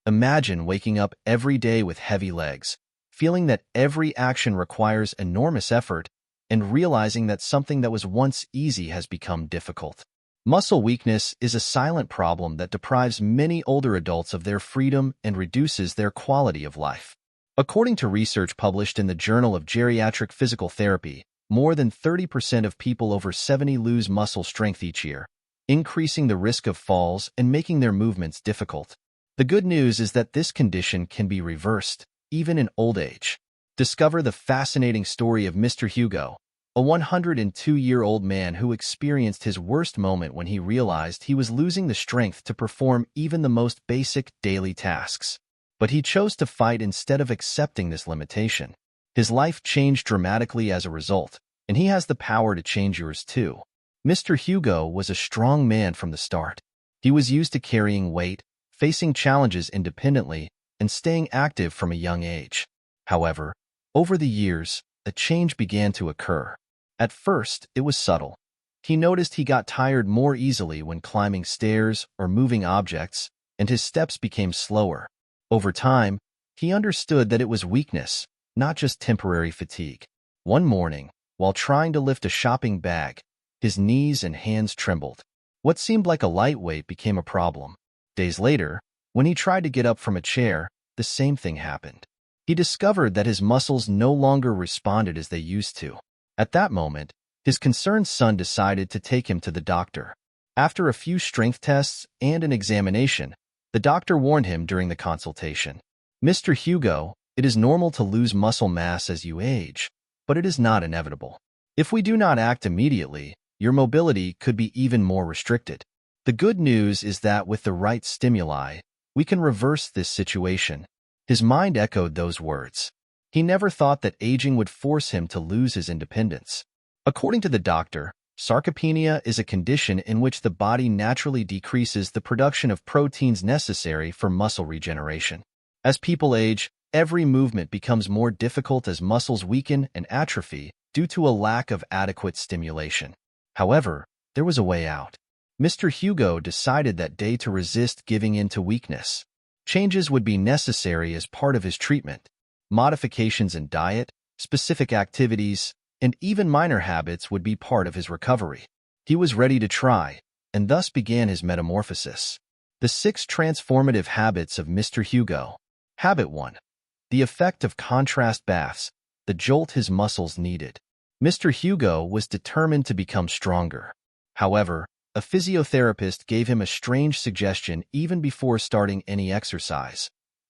Imagine waking up every day with heavy legs, feeling that every action requires enormous effort, and realizing that something that was once easy has become difficult. Muscle weakness is a silent problem that deprives many older adults of their freedom and reduces their quality of life. According to research published in the Journal of Geriatric Physical Therapy, more than 30% of people over 70 lose muscle strength each year, increasing the risk of falls and making their movements difficult. The good news is that this condition can be reversed, even in old age. Discover the fascinating story of Mr. Hugo, a 102-year-old man who experienced his worst moment when he realized he was losing the strength to perform even the most basic daily tasks. But he chose to fight instead of accepting this limitation. His life changed dramatically as a result, and he has the power to change yours too. Mr. Hugo was a strong man from the start. He was used to carrying weight, facing challenges independently, and staying active from a young age. However, over the years, a change began to occur. At first, it was subtle. He noticed he got tired more easily when climbing stairs or moving objects, and his steps became slower. Over time, he understood that it was weakness, not just temporary fatigue. One morning, while trying to lift a shopping bag, his knees and hands trembled. What seemed like a light weight became a problem. Days later, when he tried to get up from a chair, the same thing happened. He discovered that his muscles no longer responded as they used to. At that moment, his concerned son decided to take him to the doctor. After a few strength tests and an examination, the doctor warned him during the consultation. "Mr. Hugo, it is normal to lose muscle mass as you age, but it is not inevitable. If we do not act immediately, your mobility could be even more restricted. The good news is that with the right stimuli, we can reverse this situation." His mind echoed those words. He never thought that aging would force him to lose his independence. According to the doctor, sarcopenia is a condition in which the body naturally decreases the production of proteins necessary for muscle regeneration. As people age, every movement becomes more difficult as muscles weaken and atrophy due to a lack of adequate stimulation. However, there was a way out. Mr. Hugo decided that day to resist giving in to weakness. Changes would be necessary as part of his treatment. Modifications in diet, specific activities, and even minor habits would be part of his recovery. He was ready to try, and thus began his metamorphosis. The 6 transformative habits of Mr. Hugo. Habit 1. The effect of contrast baths, the jolt his muscles needed. Mr. Hugo was determined to become stronger. However, a physiotherapist gave him a strange suggestion even before starting any exercise.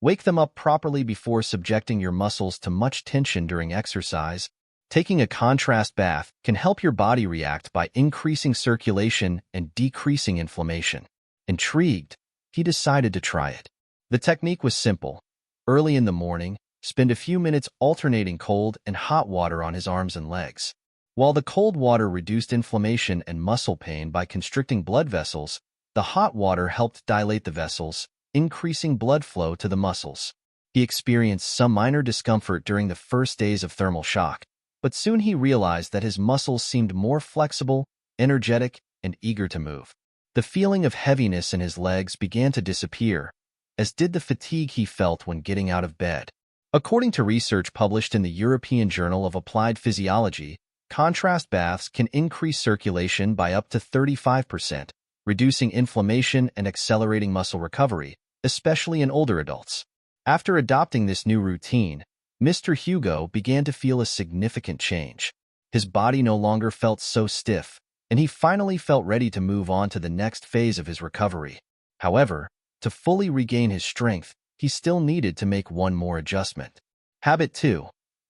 Wake them up properly before subjecting your muscles to much tension during exercise. Taking a contrast bath can help your body react by increasing circulation and decreasing inflammation. Intrigued, he decided to try it. The technique was simple. Early in the morning, spend a few minutes alternating cold and hot water on his arms and legs. While the cold water reduced inflammation and muscle pain by constricting blood vessels, the hot water helped dilate the vessels, increasing blood flow to the muscles. He experienced some minor discomfort during the first days of thermal shock, but soon he realized that his muscles seemed more flexible, energetic, and eager to move. The feeling of heaviness in his legs began to disappear, as did the fatigue he felt when getting out of bed. According to research published in the European Journal of Applied Physiology, contrast baths can increase circulation by up to 35%, reducing inflammation and accelerating muscle recovery, especially in older adults. After adopting this new routine, Mr. Hugo began to feel a significant change. His body no longer felt so stiff, and he finally felt ready to move on to the next phase of his recovery. However, to fully regain his strength, he still needed to make one more adjustment. Habit 2.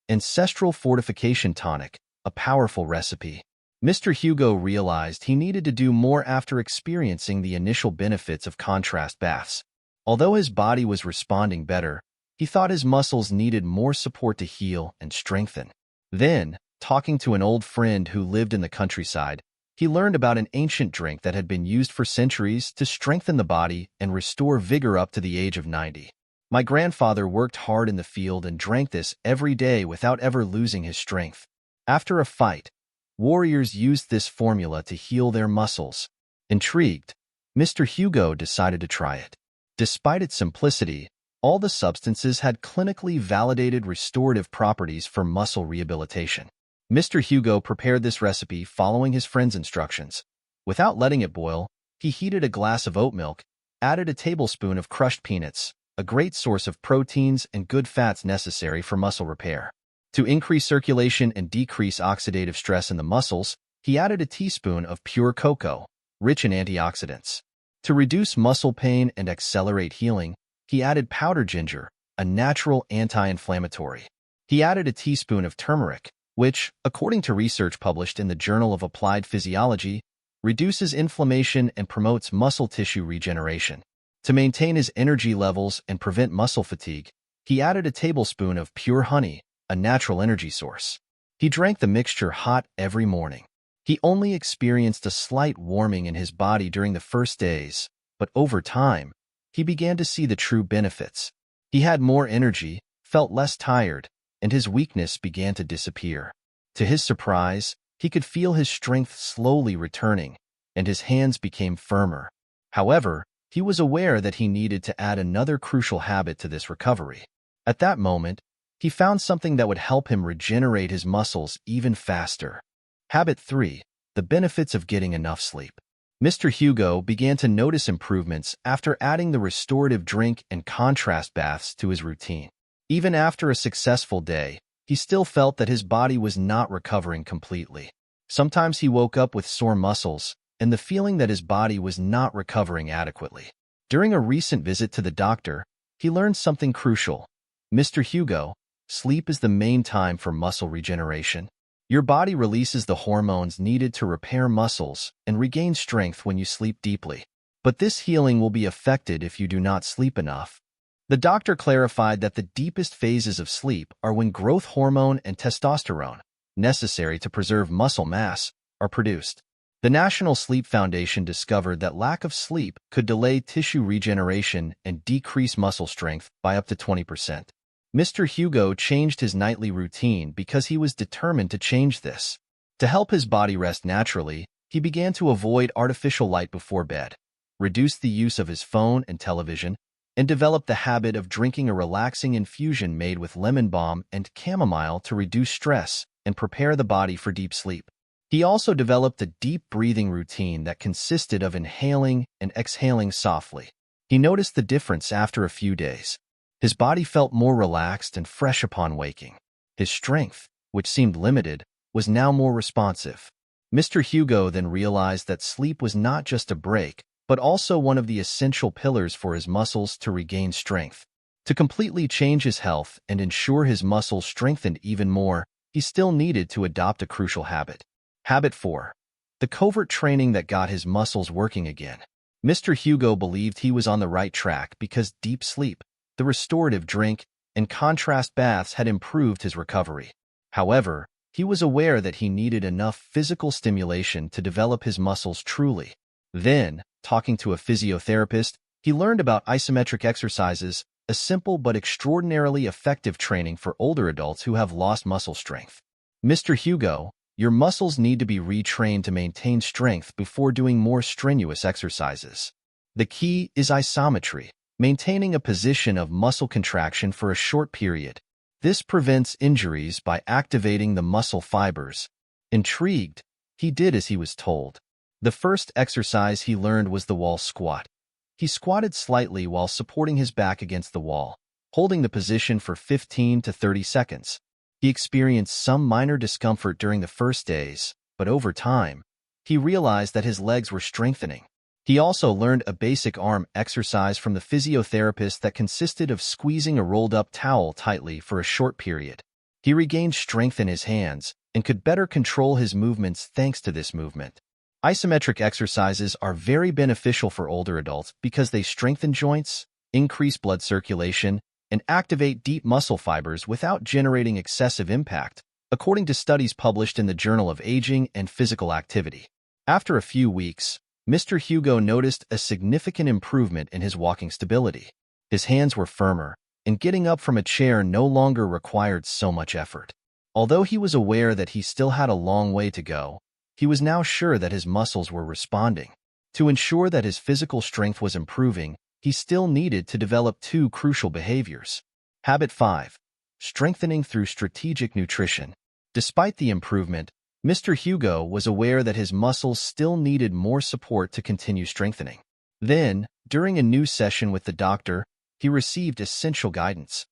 Ancestral Fortification Tonic, a powerful recipe. Mr. Hugo realized he needed to do more after experiencing the initial benefits of contrast baths. Although his body was responding better, he thought his muscles needed more support to heal and strengthen. Then, talking to an old friend who lived in the countryside, he learned about an ancient drink that had been used for centuries to strengthen the body and restore vigor up to the age of 90. "My grandfather worked hard in the field and drank this every day without ever losing his strength. After a fight, warriors used this formula to heal their muscles." Intrigued, Mr. Hugo decided to try it. Despite its simplicity, all the substances had clinically validated restorative properties for muscle rehabilitation. Mr. Hugo prepared this recipe following his friend's instructions. Without letting it boil, he heated a glass of oat milk, added a tablespoon of crushed peanuts, a great source of proteins and good fats necessary for muscle repair. To increase circulation and decrease oxidative stress in the muscles, he added a teaspoon of pure cocoa, rich in antioxidants. To reduce muscle pain and accelerate healing, he added powdered ginger, a natural anti-inflammatory. He added a teaspoon of turmeric, which, according to research published in the Journal of Applied Physiology, reduces inflammation and promotes muscle tissue regeneration. To maintain his energy levels and prevent muscle fatigue, he added a tablespoon of pure honey, a natural energy source. He drank the mixture hot every morning. He only experienced a slight warming in his body during the first days, but over time, he began to see the true benefits. He had more energy, felt less tired, and his weakness began to disappear. To his surprise, he could feel his strength slowly returning, and his hands became firmer. However, he was aware that he needed to add another crucial habit to this recovery. At that moment, he found something that would help him regenerate his muscles even faster. Habit 3. The benefits of getting enough sleep. Mr. Hugo began to notice improvements after adding the restorative drink and contrast baths to his routine. Even after a successful day, he still felt that his body was not recovering completely. Sometimes he woke up with sore muscles and the feeling that his body was not recovering adequately. During a recent visit to the doctor, he learned something crucial. Mr. Hugo, sleep is the main time for muscle regeneration. Your body releases the hormones needed to repair muscles and regain strength when you sleep deeply. But this healing will be affected if you do not sleep enough. The doctor clarified that the deepest phases of sleep are when growth hormone and testosterone, necessary to preserve muscle mass, are produced. The National Sleep Foundation discovered that lack of sleep could delay tissue regeneration and decrease muscle strength by up to 20%. Mr. Hugo changed his nightly routine because he was determined to change this. To help his body rest naturally, he began to avoid artificial light before bed, reduce the use of his phone and television, and develop the habit of drinking a relaxing infusion made with lemon balm and chamomile to reduce stress and prepare the body for deep sleep. He also developed a deep breathing routine that consisted of inhaling and exhaling softly. He noticed the difference after a few days. His body felt more relaxed and fresh upon waking. His strength, which seemed limited, was now more responsive. Mr. Hugo then realized that sleep was not just a break, but also one of the essential pillars for his muscles to regain strength. To completely change his health and ensure his muscles strengthened even more, he still needed to adopt a crucial habit. Habit 4. The covert training that got his muscles working again. Mr. Hugo believed he was on the right track because deep sleep, the restorative drink, and contrast baths had improved his recovery. However, he was aware that he needed enough physical stimulation to develop his muscles truly. Then, talking to a physiotherapist, he learned about isometric exercises, a simple but extraordinarily effective training for older adults who have lost muscle strength. Mr. Hugo, your muscles need to be retrained to maintain strength before doing more strenuous exercises. The key is isometry, maintaining a position of muscle contraction for a short period. This prevents injuries by activating the muscle fibers. Intrigued, he did as he was told. The first exercise he learned was the wall squat. He squatted slightly while supporting his back against the wall, holding the position for 15 to 30 seconds. He experienced some minor discomfort during the first days, but over time, he realized that his legs were strengthening. He also learned a basic arm exercise from the physiotherapist that consisted of squeezing a rolled-up towel tightly for a short period. He regained strength in his hands and could better control his movements thanks to this movement. Isometric exercises are very beneficial for older adults because they strengthen joints, increase blood circulation, and activate deep muscle fibers without generating excessive impact, according to studies published in the Journal of Aging and Physical Activity. After a few weeks, Mr. Hugo noticed a significant improvement in his walking stability. His hands were firmer, and getting up from a chair no longer required so much effort. Although he was aware that he still had a long way to go, he was now sure that his muscles were responding. To ensure that his physical strength was improving, he still needed to develop two crucial behaviors. Habit 5. Strengthening through strategic nutrition. Despite the improvement, Mr. Hugo was aware that his muscles still needed more support to continue strengthening. Then, during a new session with the doctor, he received essential guidance.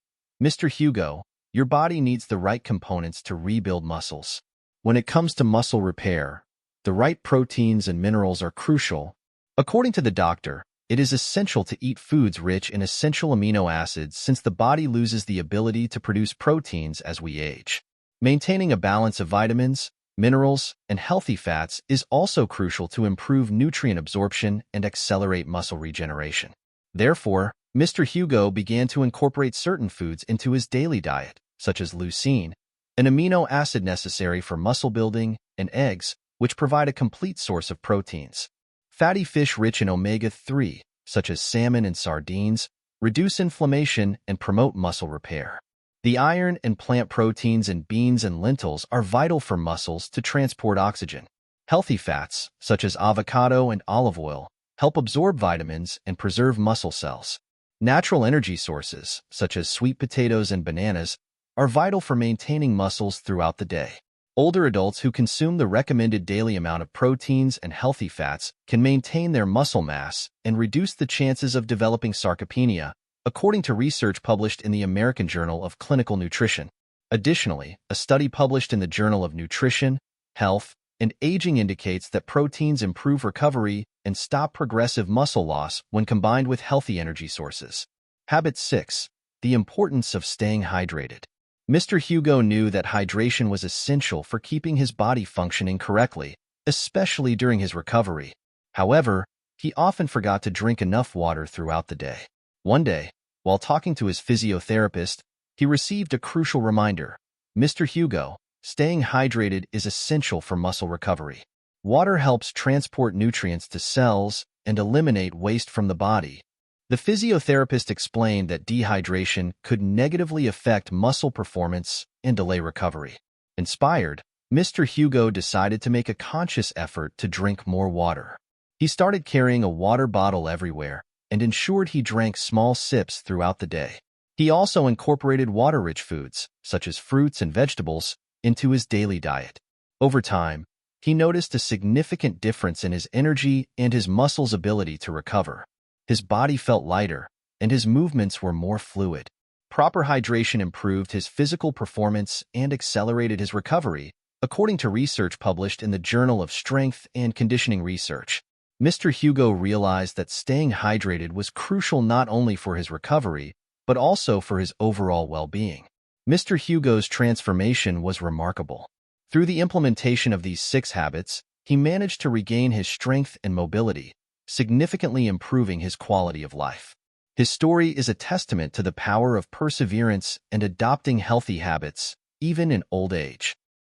Mr. Hugo, your body needs the right components to rebuild muscles. When it comes to muscle repair, the right proteins and minerals are crucial. According to the doctor, it is essential to eat foods rich in essential amino acids since the body loses the ability to produce proteins as we age. Maintaining a balance of vitamins, minerals, and healthy fats is also crucial to improve nutrient absorption and accelerate muscle regeneration. Therefore, Mr. Hugo began to incorporate certain foods into his daily diet, such as leucine, an amino acid necessary for muscle building, and eggs, which provide a complete source of proteins. Fatty fish rich in omega-3, such as salmon and sardines, reduce inflammation and promote muscle repair. The iron and plant proteins in beans and lentils are vital for muscles to transport oxygen. Healthy fats, such as avocado and olive oil, help absorb vitamins and preserve muscle cells. Natural energy sources, such as sweet potatoes and bananas, are vital for maintaining muscles throughout the day. Older adults who consume the recommended daily amount of proteins and healthy fats can maintain their muscle mass and reduce the chances of developing sarcopenia, according to research published in the American Journal of Clinical Nutrition. Additionally, a study published in the Journal of Nutrition, Health, and Aging indicates that proteins improve recovery and stop progressive muscle loss when combined with healthy energy sources. Habit 6. The importance of staying hydrated. Mr. Hugo knew that hydration was essential for keeping his body functioning correctly, especially during his recovery. However, he often forgot to drink enough water throughout the day. One day, while talking to his physiotherapist, he received a crucial reminder. Mr. Hugo, staying hydrated is essential for muscle recovery. Water helps transport nutrients to cells and eliminate waste from the body. The physiotherapist explained that dehydration could negatively affect muscle performance and delay recovery. Inspired, Mr. Hugo decided to make a conscious effort to drink more water. He started carrying a water bottle everywhere and ensured he drank small sips throughout the day. He also incorporated water-rich foods, such as fruits and vegetables, into his daily diet. Over time, he noticed a significant difference in his energy and his muscles' ability to recover. His body felt lighter, and his movements were more fluid. Proper hydration improved his physical performance and accelerated his recovery, according to research published in the Journal of Strength and Conditioning Research. Mr. Hugo realized that staying hydrated was crucial not only for his recovery, but also for his overall well-being. Mr. Hugo's transformation was remarkable. Through the implementation of these 6 habits, he managed to regain his strength and mobility, significantly improving his quality of life. His story is a testament to the power of perseverance and adopting healthy habits, even in old age.